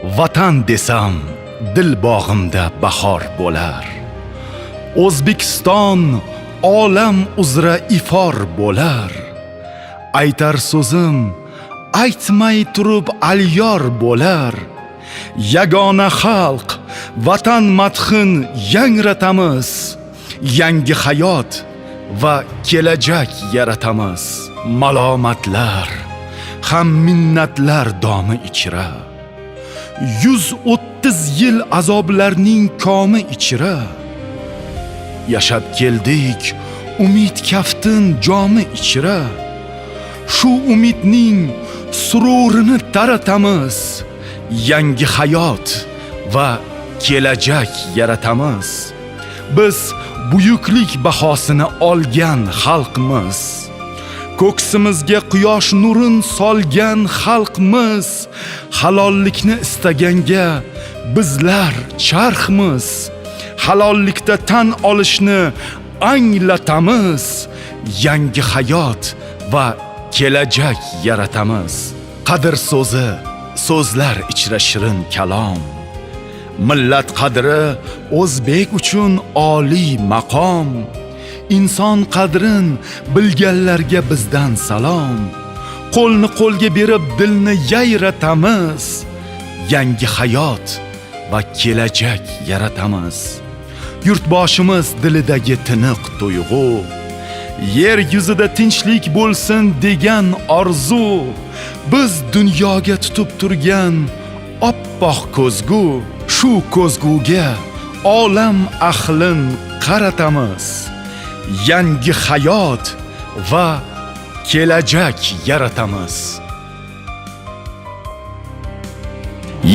Vatan desam dil bog'imda bahor bo'lar. O'zbekiston olam uzra ifor bo'lar. Aytar so'zim aytmay turib alyor bo'lar. Yagona xalq vatan madhin yangratamiz. Yangi hayot va kelajak yaratamiz. Malomatlar ham minnatlar domi ichra, 130 yil azoblarning komi ichra yashab keldik umid kaftin jomi ichra. Shu umidning sururini taratamiz. Yangi hayot va kelajak yaratamiz. Biz buyuklik bahosini olgan xalqmiz. Ko'ksimizga quyosh nurin solgan xalqmiz. Halollikni istaganga bizlar charxmiz. Halollikda tan olishni anglatamiz. Yangi hayot va kelajak yaratamiz. Qadr so'zi, so'zlar ichra shirin kalom. Millat qadri o'zbek uchun oliy maqom. Inson qadrin bilganlarga bizdan salom. Qo'lni qo'lga berib dilni yayratamiz. Yangi hayot va kelajak yaratamiz. Yurtboshimiz dilidagi tiniq tuyg'u, yer yuzida tinchlik bo'lsin degan orzu. Biz dunyoga tutib turgan oppoq ko'zgu, shu ko'zguga olam ahlin qaratamiz. Yangi hayot va kelajak yaratamiz.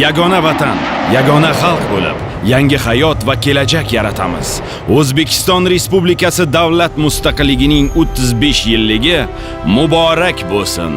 Yagona vatan, yagona xalq bo'lib, yangi hayot va kelajak yaratamiz. O'zbekiston Respublikasi davlat mustaqilligining 35 yilligi muborak bo'lsin.